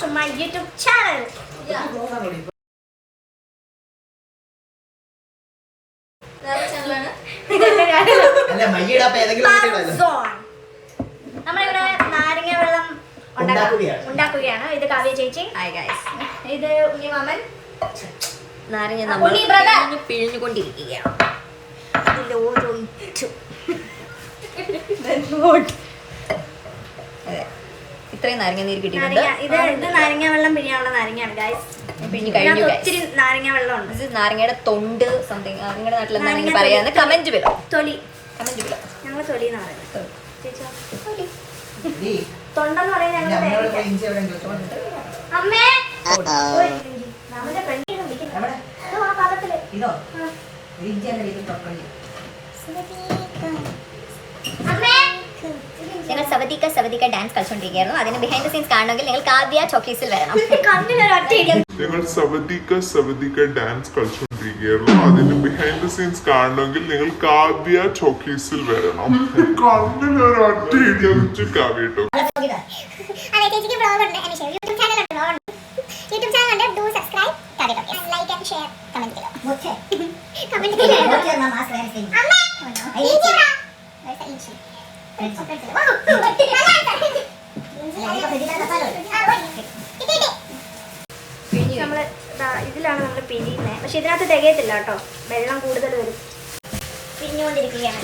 to my YouTube channel. നമ്മളിവിടെ നാരങ്ങ വെള്ളം ഉണ്ടാക്കുകയാണ്. ഇത് കാവ്യ ചേച്ചി, ഇത് ഉണ്ണിമാമൻ, നാരങ്ങ നമ്മൾ പിഴിഞ്ഞുകൊണ്ടിരിക്കുകയാണ്. ഇത്രയും നാരങ്ങ നീര് കിട്ടിയിട്ടുണ്ട്. ഇത് നാരങ്ങ വെള്ളം പിഴിയാനുള്ള നാരങ്ങയാണ് ഗൈസ്. ഒത്തിരി നാരങ്ങ വെള്ളം ഉണ്ട്. ഇത് നാരങ്ങയുടെ തൊണ്ട് സംതിങ്. നിങ്ങളുടെ നാട്ടിൽ എന്താണ് പറയാന്ന് കമന്റ് വിലോ. തൊലി, കമന്റ് വിലോ. ഞങ്ങൾ തൊലി എന്ന് പറയുന്നത്. തൊണ്ടെന്ന് പറയുന്നത് അമ്മേ ഞങ്ങൾ സവതിക ഡാൻസ് കളിച്ചോണ്ടിരിക്കുകയായിരുന്നു. അതിന് ബിഹൈൻഡ് ദ സീൻസ് കാണണമെങ്കിൽ നിങ്ങൾ കാവ്യ ചോക്കീസിൽ വരണം. ഞങ്ങൾ സവതിക ഡാൻസ് കളിച്ചോണ്ടിരിക്കുകയായിരുന്നു. അതിന് ബിഹൈൻഡ് ദ സീൻസ് കാണണമെങ്കിൽ നിങ്ങൾ കാവ്യ ചോക്കീസിൽ വരണം. കണ്ണിലൊരൊറ്റ ഇടിച്ചു കാവ്യട്ടോ. ചേച്ചിക്ക് ബ്ലോഗ് ഉണ്ട്, യൂട്യൂബ് ചാനൽ ഉണ്ട്, യൂട്യൂബ് ചാനൽ ഉണ്ട്. Do subscribe, like and share, comment ചെയ്യുക. നമ്മള് ഇതിലാണ് നമ്മൾ പിരിയുന്നത്. പക്ഷെ ഇതിനകത്ത് തികയത്തില്ല കേട്ടോ, വെള്ളം കൂടുതൽ വരും. പിരിഞ്ഞുകൊണ്ടിരിക്കുകയാണ്.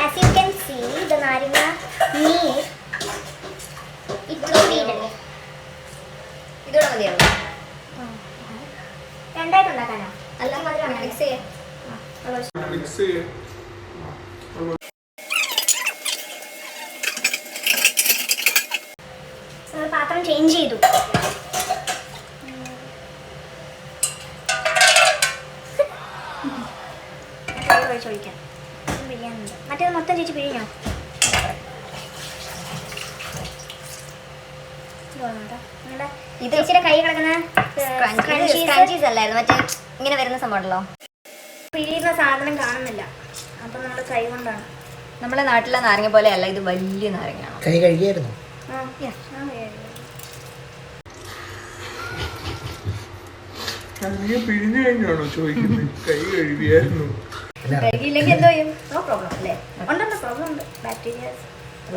As you can see, the നാരങ്ങ നീർ ഇതോടെ മതിയാവും. രണ്ടായിട്ട് ഉണ്ടാക്കാനോ? അല്ല മിക്സ് ചെയ്യാം. പാത്രം ചേഞ്ച് ചെയ്തു. ഒഴിക്കാം. മറ്റേത് മൊത്തം ചേച്ചി പിഴിഞ്ഞോ? ഇത് ചേച്ചിയുടെ കൈ കിടക്കുന്ന സ്ക്രഞ്ചീസ് അല്ലായിരുന്നു, മറ്റേ ഇങ്ങനെ വരുന്ന സംഭവമുണ്ടല്ലോ. പിഴിയുന്ന സാധനം കാണുന്നില്ല, അപ്പൊ നമ്മുടെ കൈ കൊണ്ടാണ്. നമ്മുടെ നാട്ടിലെ നാരങ്ങ പോലെ അല്ല, ഇത് വലിയ നാരങ്ങയാണ്. കൈ കഴുകിയായിരുന്നു. പിഴിഞ്ഞു കഴിഞ്ഞാണോ ചോദിക്കുന്നത്? കൈ കഴുകിയായിരുന്നു. കഴുകിയില്ലെങ്കിൽ എന്തോ ചെയ്യും? നോ പ്രോബ്ലം അല്ലേ? ഉണ്ടെന്നോ പ്രോബ്ലം ഉണ്ട്, ബാക്ടീരിയ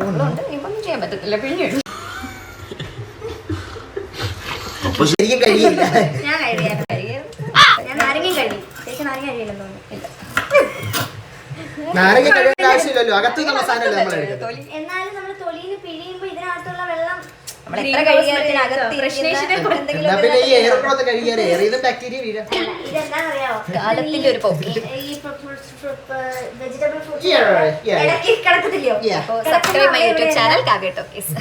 ഉണ്ട്. ഇപ്പൊന്നും ചെയ്യാൻ പറ്റത്തില്ല, പിഴിഞ്ഞു. ശരിക്കും കഴിയില്ല. ഞാൻ ഞാൻ നാരങ്ങയും കഴുകി. ചേച്ചി നാരങ്ങ കഴിയില്ലെന്ന് തോന്നുന്നു. ഇല്ല, നാരങ്ങ കഴിയേണ്ട ആവശ്യമില്ലല്ലോ, അകത്തുനിന്നുള്ള സാധനം നമ്മൾ എന്നാലും നമ്മൾ തൊലിയിൽ പിഴിയുമ്പോ ഇതിനകത്തുള്ള വെള്ളം ഇതെന്താണെന്നറിയാവോ? കാലത്തിന്റെ ഒരു പോക്കി. വെജിറ്റബിൾ ഫ്രൂട്ട്സ് കിടക്കത്തില്ലയോ? Subscribe my YouTube channel Kavya talkies.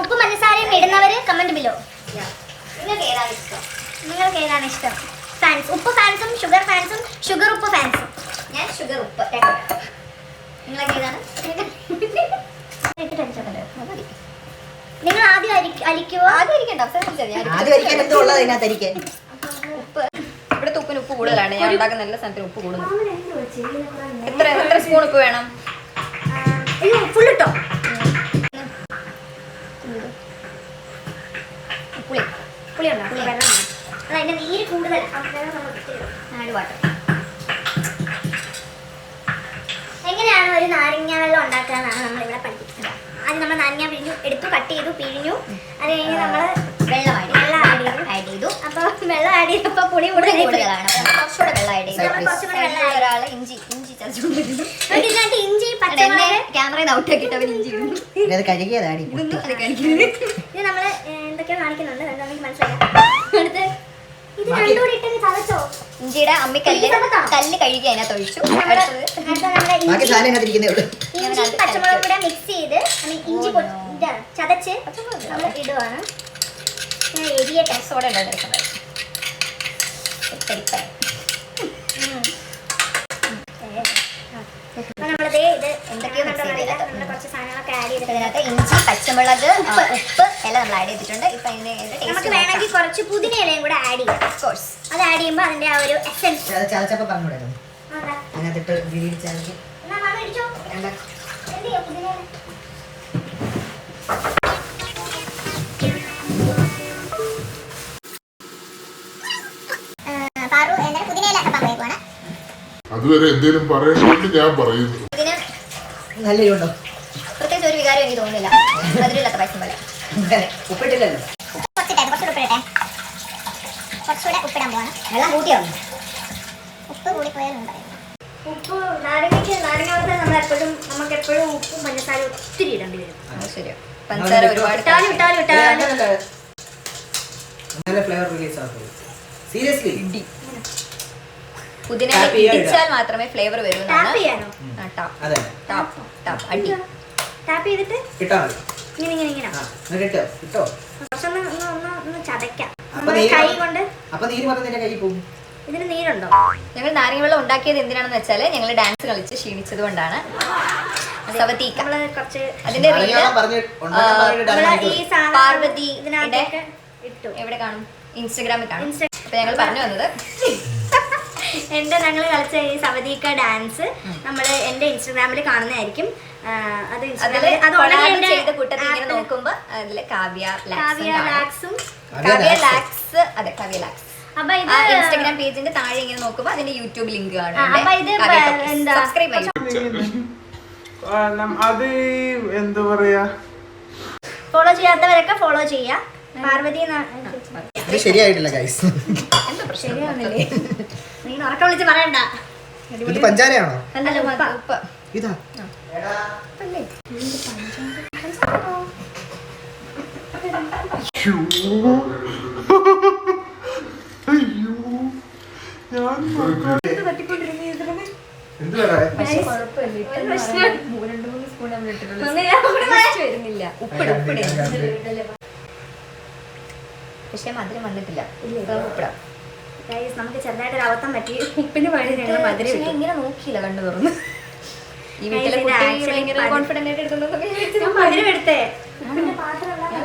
ഉപ്പ് പഞ്ചസാരയും ഇടുന്നവര് കമന്റ് ബിലോ. നിങ്ങൾക്ക് ഏതാണ് ഇഷ്ടം? ഫാൻസ് ഉപ്പ് ഫാൻസും ഷുഗർ ഫാൻസും ഷുഗർ ഉപ്പ് ഫാൻസും. ഞാൻ ഷുഗർ ഉപ്പ്. നിങ്ങളൊക്കെ ഏതാണ്? നിങ്ങൾ ആദ്യം അരിക്കുവോ? ആദ്യം അരിക്കണ്ട, ഉപ്പ്. ഇവിടുത്തെ ഉപ്പിന് ഉപ്പ് കൂടുതലാണ്. ഞാൻ ഉണ്ടാക്കുന്ന എല്ലാ സാധനത്തിനും ഉപ്പ് കൂടുന്നു. എത്ര സ്പൂൺ ഉപ്പ് വേണം? ഫുള്ളിട്ടോ? പുളി ഉണ്ടോ? വെള്ളം അതിന്റെ നീര് കൂടുതൽ. എങ്ങനെയാണ് ഒരു നാരങ്ങ വെള്ളം ഉണ്ടാക്കാന്നാണ് നമ്മളിവിടെ പഠിപ്പിക്കുന്നത്. അത് നമ്മൾ നാരങ്ങ പിഴിഞ്ഞു എടുത്തു, കട്ട് ചെയ്തു, പിഴിഞ്ഞു. അത് കഴിഞ്ഞ് നമ്മൾ വെള്ളം ആഡ് ചെയ്തു. അപ്പൊ വെള്ളം ആഡ് ചെയ്തപ്പോ പുളി കൂടുതലാണ്. കുറച്ചുകൂടെ വെള്ളം ആഡ് ചെയ്തു. ഒരാള് ഇഞ്ചി ചതച്ചുകൊണ്ടിരുന്നു. ഇതിനകത്ത് ഇഞ്ചി, പച്ചമുളക്. ക്യാമറയിൽ ഔട്ട് ആക്കിയിട്ട് അവൻ ഇഞ്ചി ഇടുന്നു. കഴുകിയതാണ്. ഇത് നമ്മള് എന്തൊക്കെയോ കാണിക്കുന്നുണ്ട്, എന്താണെന്ന് മനസ്സിലാക്കാം. അടുത്ത് ഇത് രണ്ടും കൂടി ഇട്ടങ്ങ് ചതച്ചോ. ഇഞ്ചിയുടെ അമ്മിക്കല്ല് ഇടിച്ചപ്പത്താണോ? കല്ല് കഴുകി അതിനകത്ത് ഒഴിച്ചു. നമ്മുടെ അടുത്തത് നമ്മുടെ ബാക്കി ഇഞ്ചി സാധനം അതിരിക്കുന്നേ ഉള്ളൂ. ഇഞ്ചി പച്ചമുളകും കൂടെ മിക്സ് ചെയ്ത് ഇഞ്ചി ഇതാണ് ചതച്ച് നമ്മൾ ഇടുവാണ്. എരിയട്ടെ. സോഡ ഇടാതിരിക്കുന്നത്. അപ്പൊ നമ്മളിതേ ഇത് എന്തൊക്കെയോ mix അറിയില്ല, ചെയ്തിട്ട്. നമ്മള് കുറച്ച് സാധനങ്ങളൊക്കെ ആഡ് ചെയ്തിട്ട് ഇതിനകത്ത് ഇഞ്ചി, പച്ചമുളക്, ഉപ്പ് എല്ലാം നമ്മൾ ആഡ് ചെയ്തിട്ടുണ്ട്. ഇപ്പൊ ഇതിന്റെ നമുക്ക് വേണമെങ്കിൽ കുറച്ച് പുതിന ഇലയും കൂടെ ആഡ് ചെയ്യാം. കോഴ്സ് അത് ആഡ് ചെയ്യുമ്പോൾ അതിന്റെ ആ ഒരു എസെൻസ്. അത് ചതച്ചപ്പോ പറഞ്ഞുകൂടായിരുന്നു. അതിനകത്തിട്ട് വിരിയിടിച്ചാൽ എന്നാ മാമ ഇടിച്ചോ. വേണ്ട. എന്ത് ചെയ്യാം പുതിന ഇല? പാറു എന്റെ പുതിനയില പങ്കെടുക്കുവാണ്. അതുവരെ എന്തേലും പറയണമെങ്കിൽ ഞാൻ പറയുന്നു. ഇതിന് നല്ല ഉണ്ടോ? പ്രത്യേകിച്ച് ഒരു വികാരം എനിക്ക് തോന്നുന്നില്ല. മധുരമില്ലാത്ത പായസം പോലെ. ഉപ്പിട്ടില്ലല്ലോ. കുറച്ചുകൂടെ ഉപ്പിടാൻ പോവാണ്. വെള്ളം കൂട്ടിയോ? ഉപ്പ് കൂടി പോയാലും ഉപ്പ് നാരങ്ങ വെള്ളത്തിൽ നമുക്ക് എപ്പോഴും ഉപ്പും പഞ്ചസാര ഒത്തിരി ഇടേണ്ടി വരും. അത് ശരിയാ. പഞ്ചസാര ഒരുപാട് ഇട്ടാലും നല്ല ഫ്ലേവർ റിലീസ് ആകും. സീരിയസ്ലി പുതിന Tap ചെയ്യാൻ ഇടിച്ചാൽ മാത്രമേ ഫ്ലേവർ വരൂ ടാപ്പ് എന്നാണ്. ചെയ്യാനോ? അതെ ടാപ്പ് അടി. ടാപ്പ് ചെയ്തിട്ട് ഇട്ടാ മതി. ഇങ്ങനെ ആ എന്നിട്ട് ഇട്ടോ. കുറച്ചൊന്ന് ഒന്ന് ചതയ്ക്കാം. അപ്പൊ നമ്മള് നീര് കൈ കൊണ്ട്. അപ്പൊ നീര് മൊത്തം നിന്റെ കയ്യിൽ പോകും. ഇതിന് നീരുണ്ടോ? ഞങ്ങൾ നാരങ്ങ വെള്ളം ഉണ്ടാക്കിയത് എന്തിനാണെന്ന് വെച്ചാൽ ഞങ്ങൾ ഡാൻസ് കളിച്ച് ക്ഷീണിച്ചത് കൊണ്ടാണ്. സവതീക്ക നമ്മള് കുറച്ച് അതിന്റെ റീല് മലയാളം പറഞ്ഞ് ഉണ്ടാക്കാൻ പറഞ്ഞിട്ട് നമ്മള് ഡാൻസ് ഈ സാധനം പാർവതി ഇതിനകത്തൊക്കെ ഇട്ടു. എവിടെ കാണും? ഇൻസ്റ്റഗ്രാമിൽ കാണും. Insta- അപ്പൊ ഞങ്ങൾ പറഞ്ഞു വന്നത് ഞങ്ങൾ കളിച്ച ഈ സവതീക്ക ഡാൻസ് നമ്മള് എന്റെ ഇൻസ്റ്റാഗ്രാമിൽ കാണുന്നതായിരിക്കും. അത് അതില് അത് കൊളാബ് already ചെയ്ത കൂട്ടത്തിൽ ഇങ്ങനെ ആപ്പില് നോക്കുമ്പോ അതില് കാവ്യ കാവ്യ ലാക്സും. കാവ്യ ലാക്സ്. അതെ, കാവ്യ ലാക്സ്. അപ്പൊ ഇത് ഇൻസ്റ്റാഗ്രാം പേജിന്റെ താഴെ ഇങ്ങനെ നോക്കുമ്പോ അതിന്റെ യൂട്യൂബ് ലിങ്ക് കാണും. അപ്പൊ ഇത് എന്താ സബ്സ്ക്രൈബ് ചെയ്യും. അത് എന്താ പറയാ, ഫോളോ ചെയ്യാത്തവരൊക്കെ ഫോളോ ചെയ്യാ. പാർവതി ഇത് ശരിയായിട്ടില്ല ഗൈസ്. എന്താ പ്രശ്നം? ശരിയാവുന്നില്ലേ? നീ ഉറക്കം വിളിച്ച് പറയണ്ട. ഇത് പഞ്ചാരയാണോ? അല്ലല്ലോ ഉപ്പ്. ഇതാ അയ്യോ ഞാൻ എന്തുവാ പക്ഷേ കുഴപ്പമില്ല. ഒരു പ്രശ്നം. 2-3 സ്പൂൺ നമ്മൾ ഇട്ടിട്ടുള്ളൂ. ഒന്ന് വരുന്നില്ല. ഉപ്പിട്. പക്ഷെ മധുരം വന്നിട്ടില്ല. ഉപ്പിടാം. Guys, നമുക്ക് ചെറുതായിട്ട് ഒരു അബദ്ധം പറ്റി. ഉപ്പിന് പഴയ ഞങ്ങൾ മധുരം പക്ഷേ ഇട്ടു. ഇങ്ങനെ നോക്കിയില്ല, കണ്ണു തുറന്ന്. ഈ വീട്ടിലെ ഇത് കുട്ടി actually ഭയങ്കര കോൺഫിഡന്റ് ആയിട്ട് എടുക്കുന്നതൊക്കെ ഞാൻ മധുരം എടുത്തേ.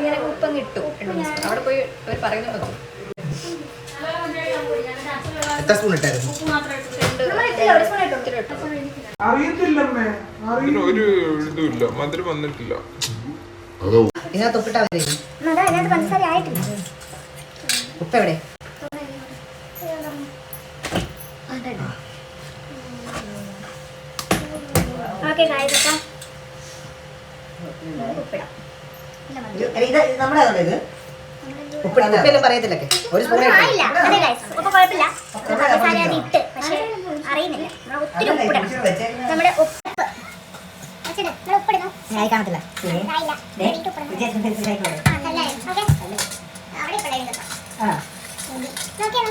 ഞാൻ ഉപ്പങ്ങ് ഇട്ടു. 2-3 സ്പൂൺ. അവിടെ പോയി അവർ പറയുന്നത് നോക്കും. എത്ര സ്പൂൺ ഇട്ടായിരുന്നു? നമ്മൾ ഇട്ടില്ല, ഒരു സ്പൂൺ ഇട്ടു. അറിയത്തില്ലമ്മേ, ഒരു ഇതുമില്ല, മധുരം വന്നിട്ടില്ല. ഇതിനകത്ത് ഉപ്പിട്ടാ മതി. അതാ അതിനകത്ത് പഞ്ചസാര ആയിട്ടില്ല. ഉപ്പ് എവിടെ? ഓക്കെ ഗായ്സ്, അപ്പം ഇത് നമ്മുടെ ഇത് ഉപ്പെല്ലാം പറയത്തില്ലൊക്കെ. ഒരു സ്പൂൺ ആയില്ല. അതെ ഗായ്സ്, ഉപ്പ് കുഴപ്പമില്ല. പഞ്ചസാര അത് ഇട്ട്, പക്ഷെ അറിയുന്നില്ല. നമ്മൾ ഒത്തിരി ഉപ്പിടണം. നമ്മുടെ ഉപ്പ് ഉപ്പിടുന്നു. കാണത്തില്ല. ആയില്ല. വീണ്ടും ഉപ്പിടുന്നു. ആ, നല്ലതായി. ഓക്കേ. അവിടെ ഇപ്പഴായിരുന്നു കേട്ടോ. നോക്കിയേ.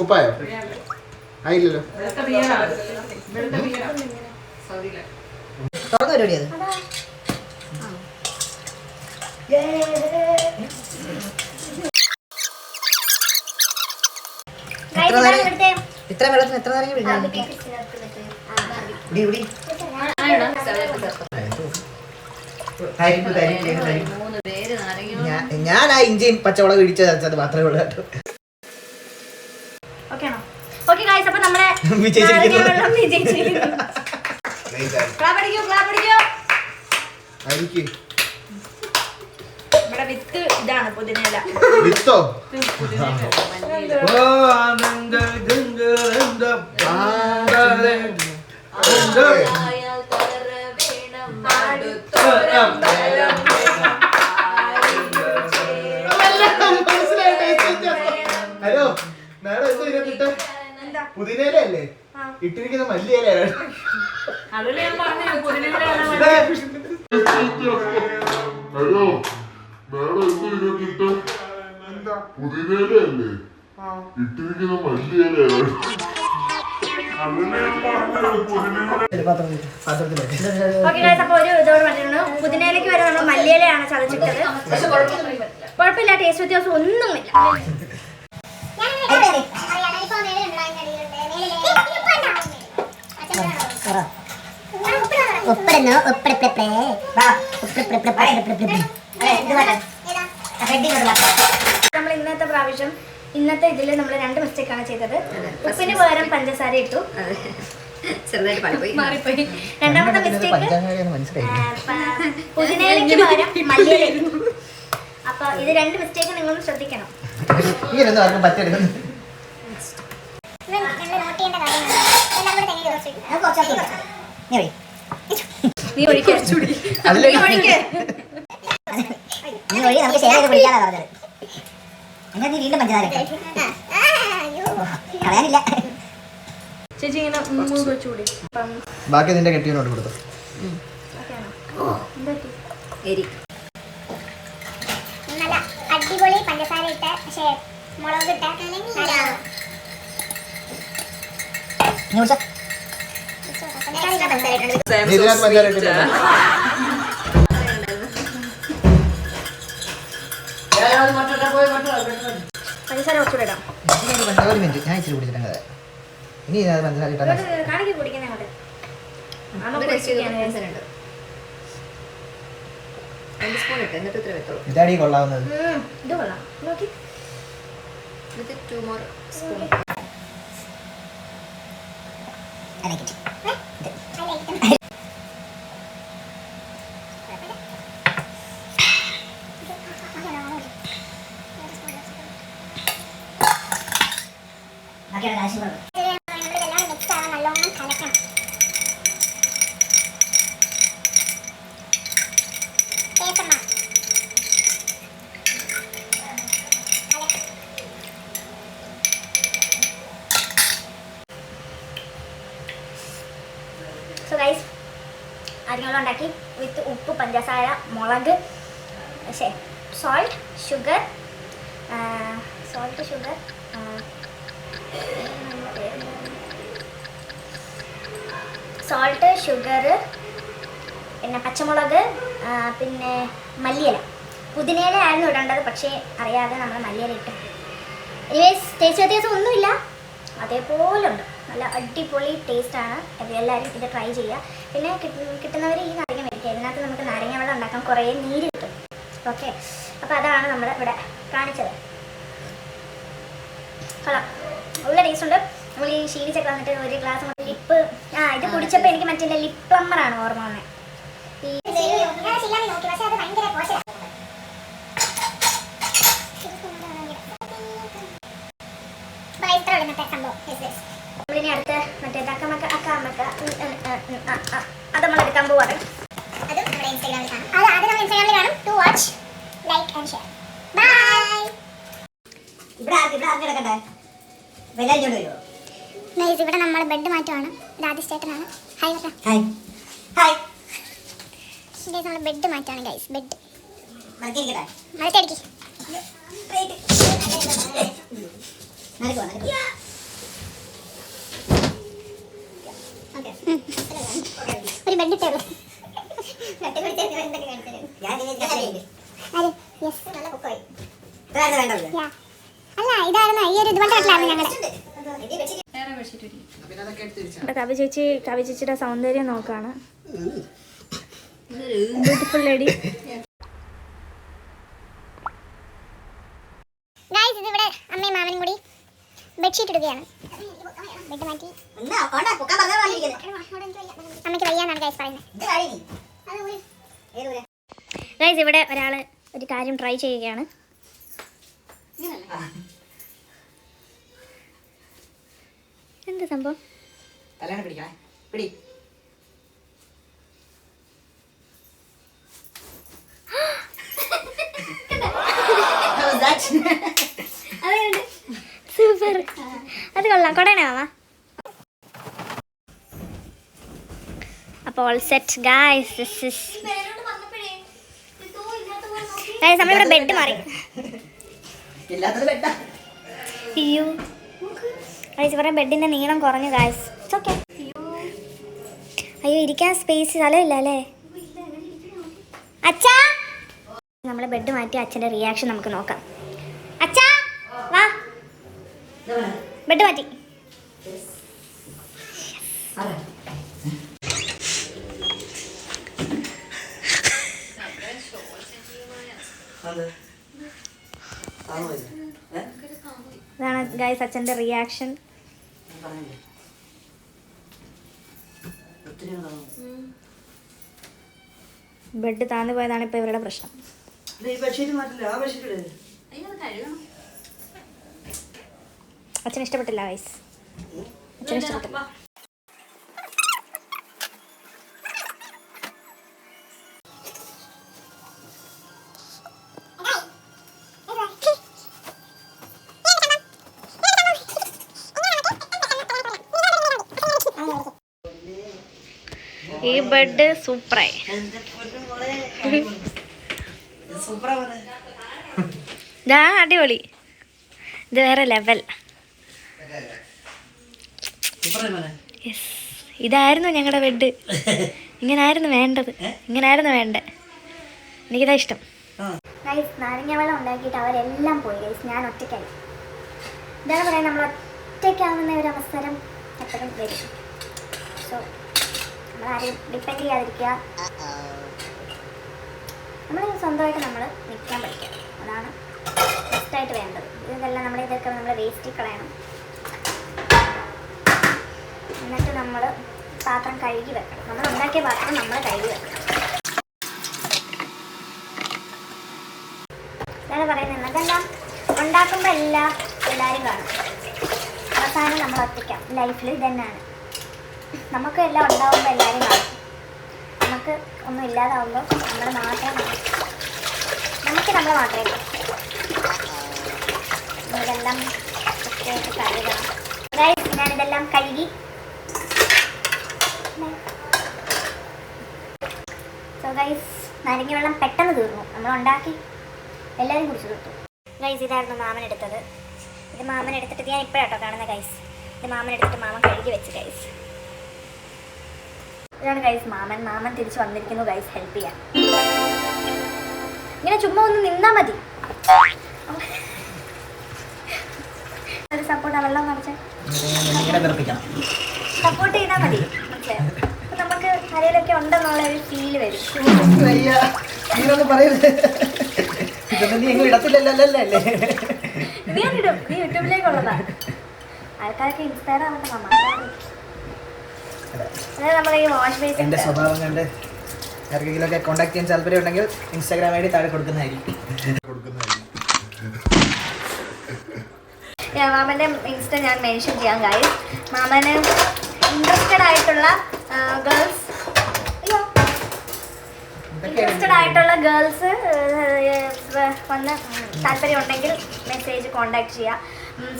ഉപ്പായോ? ആയില്ലല്ലോ. തുറന്നു പരിപാടി അത്. ഗായ്സ്, ഇതാണ് ഇവിടുത്തെ ഇത്ര വെള്ളത്തിന് എത്ര നേരം പിടിക്കണം? മൂന്ന് പേര് നാരങ്ങ ഞാൻ ആ ഇഞ്ചിയും പച്ചമുളക് ഇടിച്ച് ചതച്ചത് മാത്രമേ ഉള്ളൂ കേട്ടോ. ഓക്കെ ആണോ? ഓക്കെ ഗായ്സ്, അപ്പൊ നമ്മുടെ വിജയിച്ചിരിക്കുന്നു. നാരങ്ങ വെള്ളം വിജയിച്ചിരിക്കുന്നു. ക്ലാപ്പ് അടിക്കൂ. ഇവിടെ വിത്ത് ഇതാണ് പുതിനയില. വിത്തോ? ഹലോ മാഡം, എന്താ പുതിനയിലല്ലേ? ഇട്ടിരിക്കുന്ന മല്ലിയിലാണ്. അതില് ഞാൻ പറഞ്ഞു പുതിനയില ഹലോ മേഡം എന്ത് ഇതിട്ടിട്ട് പുതിനയിലല്ലേ ഇട്ടിരിക്കുന്ന മല്ലിയിലാണ്. പാത്രത്തിലേക്ക് ഓക്കെ ഗൈസ്, അപ്പോൾ ഒരു ഇതോട് പറഞ്ഞിട്ടുണ്ട്. പുതിനയിലേക്ക് വരെ നമ്മൾ മല്ലിയിലയാണ് ചതച്ചിട്ടത്. കുഴപ്പമില്ല, ടേസ്റ്റ് വ്യത്യാസം ഒന്നുമില്ല. നമ്മൾ ഇന്നത്തെ ഇതിൽ നമ്മൾ 2 മിസ്റ്റേക്കാണ് ചെയ്തത്. ഉപ്പിന് പകരം പഞ്ചസാര ഇട്ടു, ചെറുതായിട്ട് മാറിപ്പോയി. രണ്ടാമത്തെ മിസ്റ്റേക്ക് മനസ്സിലായി. പുതിനയിലേക്ക് പകരം മല്ലിയില ഇട്ടു. അപ്പൊ ഇത് 2 മിസ്റ്റേക്ക് നിങ്ങൾ ശ്രദ്ധിക്കണം. ഇങ്ങനെയൊന്നും ആർക്കും പറ്റരുത്. നീ ഒഴിക്കേ നമുക്ക് ഷെയർ ചെയ്ത് കുടിക്കാനാ പറഞ്ഞത്. എങ്ങനെ നീ വീണ്ടും പഞ്ചസാര കളയാനില്ല. ചേച്ചി ഇങ്ങനെ മൂന്ന് വെച്ചുകൂടി. ബാക്കി നിന്റെ കെട്ടിയനോട് കൊടുത്തു. എരി നല്ല അടിപൊളി പഞ്ചസാര ഇട്ട മുളക് ഇട്ട ഇതിനകത്ത് പഞ്ചാര ഇട്ടില്ല. പഞ്ചസാര കുറച്ചുകൂടെ ഇടാം. ഒരു മിനിറ്റ്, ഞാൻ ഇച്ചിരി കുടിച്ചിട്ടാണ്. ഇനി ഇതിനകത്ത് പഞ്ചസാര ഇട്ടാൽ കാണിക്ക് കുടിക്കുന്ന അങ്ങോട്ട്. സ്പൂൺ ഇട്ട് എന്നിട്ട് ഇത്ര വെത്തോളൂ. ഇതാടി കൊള്ളാവുന്നത്. ഇത് കൊള്ളാം, നോക്കി. എന്നിട്ട് 2 more സ്പൂൺ. നല്ലോണം കലക്കണം. സോ ഗൈസ്, അരിഞ്ഞോളം ഉണ്ടാക്കി വിത്ത് ഉപ്പ്, പഞ്ചസാര, മുളക്, സോൾട്ട്, ഷുഗർ, പിന്നെ പച്ചമുളക്, പിന്നെ മല്ലിയില. പുതിനയില ആയിരുന്നു ഇടേണ്ടത്, പക്ഷേ അറിയാതെ നമ്മൾ മല്ലിയില ഇട്ടു. എനിവേസ് ടേസ്റ്റ് വ്യത്യാസം ഒന്നുമില്ല, അതേപോലെ ഉണ്ട്. നല്ല അടിപൊളി ടേസ്റ്റാണ്. എല്ലാവരും ഇത് ട്രൈ ചെയ്യുക. പിന്നെ കിട്ടുന്നവർ ഈ നാരങ്ങ മേടിക്കുക. ഇതിനകത്ത് നമുക്ക് നാരങ്ങ വെള്ളം ഉണ്ടാക്കാൻ കുറേ നീര് കിട്ടും. ഓക്കെ, അപ്പോൾ അതാണ് നമ്മൾ ഇവിടെ കാണിച്ചത്. കൊള്ളാം, നല്ല ടേസ്റ്റ് ഉണ്ട്. നമ്മൾ ഈ ശീലിച്ചൊക്കെ വന്നിട്ട് ഒരു ഗ്ലാസ് ലിപ്പ് ഇത് കുടിച്ചപ്പോൾ എനിക്ക് മറ്റേ ലിപ്പ് പ്ലമ്മറാണ് ഓർമ്മ വന്നത്. ഈ നമ്മളിനി അടുത്ത് മറ്റേ അക്കമ്മക്ക അത് നമ്മൾ എടുക്കാൻ പോവാണ്. അത് നമ്മുടെ ഇൻസ്റ്റാഗ്രാമിൽ കാണും. അത് ആദ്യം നമ്മുടെ ഇൻസ്റ്റാഗ്രാമിൽ കാണും. To watch, like and share. Bye. ഇവിടെ കിടക്കണ്ടേ? ഗൈസ്, ഇവിടെ നമ്മൾ ബെഡ് മാറ്റുവാണ്. രാജേഷ് ചേട്ടനാണ്. ഹായ് പറ. Hi hi. ഗൈസ്, നമ്മൾ ബെഡ് മാറ്റാണ്. ഗൈസ്, ബെഡ് മരത്തടിക്ക്. ഒരു ബെഡ് ഇട്ടേ ഉള്ളൂ. അല്ല, ഇതായിരുന്നു ഈ ഒരു ഇതുപോലത്തെ കട്ടിലായിരുന്നു ഞങ്ങളുടെ. കവി ചേച്ചിയുടെ സൗന്ദര്യം നോക്കാണ്. Beautiful lady. ഗൈസ്, ഇതിവിടെ അമ്മയും മാമനും കൂടി ബെഡ്ഷീറ്റ് ഇടുകയാണ്. ബെഡ് മാറ്റി. അമ്മയ്ക്ക് വയ്യാന്നാണ് ഗൈസ് പറയുന്നത്. ഗൈസ്, ഇവിടെ ഒരാൾ ഒരു കാര്യം ട്രൈ ചെയ്യുകയാണ്. എന്താ സംഭവം? തലേണ പിടിക്കണേ, പിടി. സൂപ്പർ, അത് കൊള്ളാം. കൊടയണേ മാമ. അപ്പോൾ all set guys. This is guys, നമ്മളിവിടെ ബെഡ് മാറി. ഇല്ലാത്തത് ബെഡാ. അയ്യോ ഗായ്സ്, ഇവിടെ ബെഡിൻ്റെ നീളം കുറഞ്ഞു ഗായ്സ്. It's okay. അയ്യോ, ഇരിക്കാൻ സ്പേസ് സ്ഥലമില്ല അല്ലേ? അച്ഛാ, നമ്മൾ ബെഡ് മാറ്റി അച്ഛൻ്റെ റിയാക്ഷൻ നമുക്ക് നോക്കാം. അച്ഛാ വാ, ബെഡ് മാറ്റി. ഇതാണ് ഗൈസ് അച്ഛൻ്റെ റിയാക്ഷൻ. ബെഡ് താന്നു പോയതാണ് ഇപ്പൊ ഇവരുടെ പ്രശ്നം. അച്ഛന് ഇഷ്ടപ്പെട്ടില്ല ഗൈസ്, അച്ഛന് ഇഷ്ടപ്പെട്ടില്ല. ഈ ബെഡ് സൂപ്പറായി. ഇതാ അടിപൊളി, ഇത് വേറെ ലെവൽ. യെസ്, ഇതായിരുന്നു ഞങ്ങളുടെ ബെഡ്. ഇങ്ങനായിരുന്നു വേണ്ടത്, ഇങ്ങനായിരുന്നു വേണ്ടത്. എനിക്കിതാ ഇഷ്ടം. ഗൈസ്, നാരങ്ങ വെള്ളം ഉണ്ടാക്കിയിട്ട് അവരെല്ലാം പോയി ഗൈസ്, ഞാൻ ഒറ്റയ്ക്കായി. ഇതാണ് പറയാൻ, നമ്മൾ ഒറ്റയ്ക്കാവുന്ന ഒരു അവസരം എപ്പോഴും വരും. സോ നമ്മളാരെയും ഡിപ്പെൻഡ് ചെയ്യാതിരിക്കുക, നമ്മൾ സ്വന്തമായിട്ട് നമ്മൾ നിൽക്കാൻ പഠിക്കുക. അതാണ് ബെസ്റ്റായിട്ട് വേണ്ടത്. ഇതെല്ലാം ഇതൊക്കെ നമ്മൾ വേസ്റ്റ് കളയണം. എന്നിട്ട് നമ്മൾ പാത്രം കഴുകി വെക്കണം. നമ്മൾ ഉണ്ടാക്കിയ പാത്രം നമ്മൾ കഴുകി വെക്കണം. ഇതാണ് പറയുന്നത്. അതെല്ലാം ഉണ്ടാക്കുമ്പോൾ എല്ലാവരും കാണും. അവസാനം നമ്മൾ ഒറ്റയ്ക്കാം. ലൈഫിൽ ഇതന്നെയാണ്. നമുക്ക് എല്ലാം ഉണ്ടാവുമ്പോൾ എല്ലാവരും കാണും. നമുക്ക് ഒന്നും ഇല്ലാതാവുമ്പോൾ നമ്മൾ മാത്രമേ ഇതെല്ലാം വൃത്തിയായിട്ട് കഴുകണം. ഗൈസ്, ഞാനിതെല്ലാം കഴുകി. സോ ഗൈസ്, നാരങ്ങ വെള്ളം പെട്ടെന്ന് തീർന്നു. നമ്മൾ ഉണ്ടാക്കി എല്ലാവരും കുടിച്ചു തീർത്തു. ഗൈസ്, ഇതായിരുന്നു മാമൻ എടുത്തത്. ഇത് മാമൻ എടുത്തിട്ട് ഞാൻ ഇപ്പോഴാട്ടോ കാണുന്നത് ഗൈസ്. ഇത് മാമൻ എടുത്തിട്ട് മാമൻ കഴുകി വെച്ച് ഗൈസ്. ഇതാണ് ഗൈസ് മാമൻ തിരിച്ച് വന്നിരിക്കുന്നു ഗൈസ്, ഹെൽപ്പ് ചെയ്യാൻ. ഇങ്ങനെ ചുമ്മാ ഒന്ന് നിന്നാ മതി. ഒരു സപ്പോർട്ട്, വെള്ളം നിറച്ച് സപ്പോർട്ട് ചെയ്താൽ മതി. മനസ്സിലായോ? അപ്പൊ നമുക്ക് കരയിലൊക്കെ ഉണ്ടെന്നുള്ള ഒരു ഫീല് വരും. ഞാനിടും, നീ യൂട്യൂബിലേക്കുള്ളതാ. ആൾക്കാർക്ക് ഇൻസ്പയർ ആവട്ടെ മാമ. അതായത് നമ്മൾ ഈ വാഷ് ബേസിൻ എൻ്റെ സ്വഭാവം കണ്ട് ആർക്കെങ്കിലുമൊക്കെ കോൺടാക്ട് ചെയ്യാൻ താല്പര്യം ഉണ്ടെങ്കിൽ ഇൻസ്റ്റാഗ്രാം ഐ ഡി താഴെ കൊടുക്കുന്നതായിരിക്കും. മാമൻ്റെ ഇൻസ്റ്റ ഞാൻ മെൻഷൻ ചെയ്യാം ഗൈസ്. മാമന് ഇൻട്രസ്റ്റഡ് ആയിട്ടുള്ള ഗേൾസ് വന്ന് താല്പര്യം ഉണ്ടെങ്കിൽ മെസ്സേജ് കോണ്ടാക്ട് ചെയ്യാം.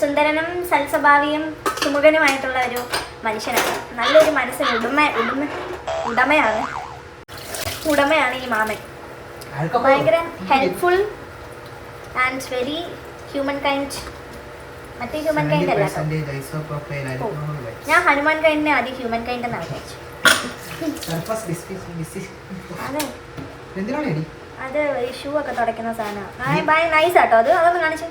സുന്ദരനും സൽസ്വഭാവിയും സുമുഖനുമായിട്ടുള്ള ഒരു മനുഷ്യനാണ്. നല്ലൊരു മനസ്സിന് ഉടമയാണ് ഈ മാമൻ. ഭയങ്കര helpful and very human kind. മറ്റേ ഹ്യൂമൻ കൈൻഡ് അല്ല, ഞാൻ ഹനുമാൻ കൈൻഡിനെ ആദ്യം ഹ്യൂമൻ കൈൻഡ് എന്നാണ് വിചാരിച്ചു. അതെ, അത് ഈ ഷൂ ഒക്കെ തുടയ്ക്കുന്ന സാധനമാണ്. ഭയങ്കര നൈസ് ആട്ടോ. അതൊന്ന് കാണിച്ചു.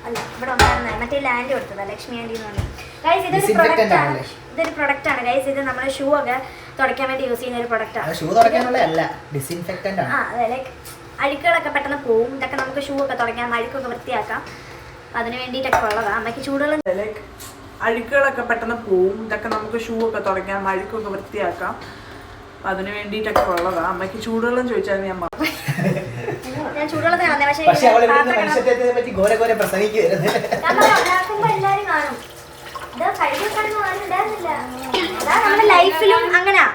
അല്ല, ഇവിടെ ഉണ്ടായിരുന്ന മറ്റേ ലാൻഡ് കൊടുത്തതാ, ലക്ഷ്മി ആൻറ്റി എന്ന് പറഞ്ഞു. ഗൈസ്, ഇതൊരു പ്രൊഡക്റ്റ് ആണ് ഗൈസ്. ഇത് നമ്മൾ ഷൂ ഒക്കെ തുടയ്ക്കാൻ വേണ്ടി യൂസ് ചെയ്യുന്ന ഒരു പ്രൊഡക്റ്റ് ആണ്. അതെ, ലൈക്ക് അഴുക്കുകളൊക്കെ പെട്ടെന്ന് പോവും. ഇതൊക്കെ നമുക്ക് ഷൂ ഒക്കെ തുടയ്ക്കാം, അഴുക്കൊക്കെ വൃത്തിയാക്കാം. അതിന് വേണ്ടിയിട്ടൊക്കെ ഉള്ളതാണ്. അമ്മയ്ക്ക് ചൂടുവെള്ളം അഴുക്കുകളൊക്കെ പെട്ടെന്ന് പോവും. ഇതൊക്കെ നമുക്ക് ഷൂ ഒക്കെ തുടയ്ക്കാം, അഴുക്കൊക്കെ വൃത്തിയാക്കാം. അതിന് വേണ്ടിയിട്ടൊക്കെ ഉള്ളതാണ്. അമ്മയ്ക്ക് ചൂടുവെള്ളം ചോദിച്ചാൽ ഞാൻ ചൂടുവെള്ളത്തിന് വന്നേ. പക്ഷേ ഉണ്ടാക്കുമ്പോ എല്ലാരും കാണും. നമ്മുടെ ലൈഫിലും അങ്ങനെയാ.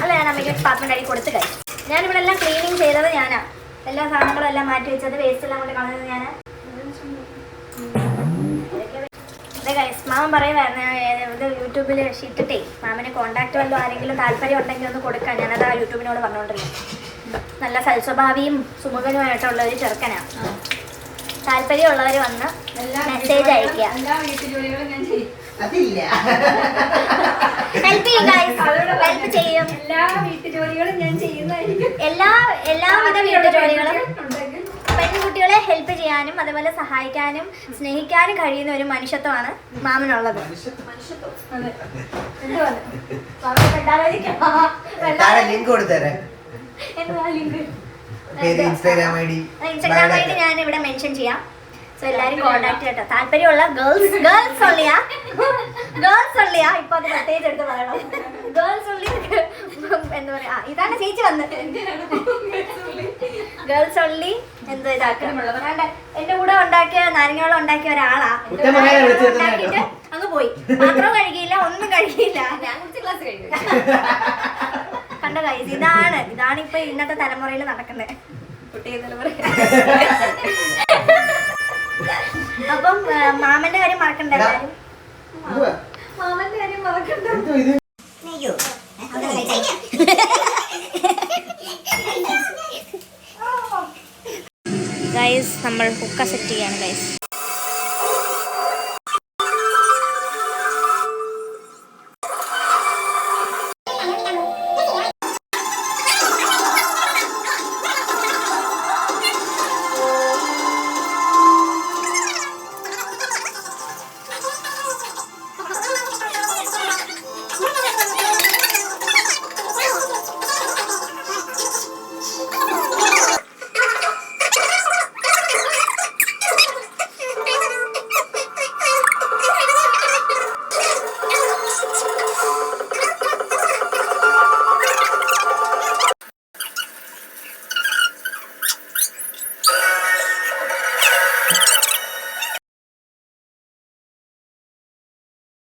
അല്ല, ഞാൻ അമ്മയ്ക്ക് പാത്രം കഴുകി കൊടുത്ത് കഴിച്ചു. ഞാനിവിടെ എല്ലാം ക്ലീനിങ് ചെയ്തത് ഞാനാ. എല്ലാ സാധനങ്ങളും എല്ലാം മാറ്റി വെച്ചത്, വേസ്റ്റ് എല്ലാം കൊണ്ട് കളഞ്ഞത് ഞാനാ. മാമൻ പറയുമായിരുന്നു ഇത് യൂട്യൂബിൽ ഇട്ടിട്ടേ മാമന് കോണ്ടാക്ട് വല്ലതും ആരെങ്കിലും താല്പര്യം ഉണ്ടെങ്കിൽ ഒന്ന് കൊടുക്കാൻ. ഞാനത് ആ യൂട്യൂബിനോട് പറഞ്ഞുകൊണ്ടിരിക്കും. നല്ല സൽസ്വഭാവിയും സുമുഖനുമായിട്ടുള്ള ഒരു ചെറുക്കനാണ്. താല്പര്യമുള്ളവർ വന്ന് മെസ്സേജ് അയക്കുക. ഹെൽപ്പ് ചെയ്യും ഗൈസ്, ഹെൽപ്പ് ചെയ്യും. എല്ലാവിധ വീട്ടുജോലികളും പെൺകുട്ടികളെ ഹെൽപ്പ് ചെയ്യാനും അതുപോലെ സഹായിക്കാനും സ്നേഹിക്കാനും കഴിയുന്ന ഒരു മനുഷ്യത്വമാണ് മാമനുള്ളത്. ലിങ്ക് കൊടുത്തരേ. ഇൻസ്റ്റാഗ്രാം ഐ ഡി ഞാൻ ഇവിടെ മെൻഷൻ ചെയ്യാം. സോ എല്ലാരും കോണ്ടാക്ട് ചെയ്യട്ടോ. താല്പര്യമുള്ള ഗേൾസ് ഉള്ളിയാ ഇപ്പൊ അത് പ്രത്യേകിച്ച് എടുത്ത് പറയണം. ഗേൾസ് ഉള്ളി എന്താ പറയാ, ഇതാണ് ചേച്ചി വന്നത്. ഗേൾസ് ഉള്ളി എന്തോ ഇതാക്കണം. എന്റെ കൂടെ ഉണ്ടാക്കിയ നാരങ്ങോളം ഉണ്ടാക്കിയ ഒരാളാ. ഉണ്ടാക്കിയിട്ട് അങ്ങ് പോയി. പാത്രം കഴുകിയില്ല, ഒന്നും കഴുകിയില്ല. ഞാൻ കുറച്ച് ക്ലാസ് കഴിഞ്ഞു. കണ്ട കൈസ്, ഇതാണ് ഇപ്പൊ ഇന്നത്തെ തലമുറയിൽ നടക്കുന്നത്. കുട്ടിയെ തലമുറ. അപ്പം മാമന്റെ കാര്യം മറക്കണ്ട എല്ലാരും. മാമന്റെ കാര്യം മറക്കണ്ട. ഗൈസ് നമ്മൾ ഹുക്ക സെറ്റ് ചെയ്യാണ് ഗൈസ്.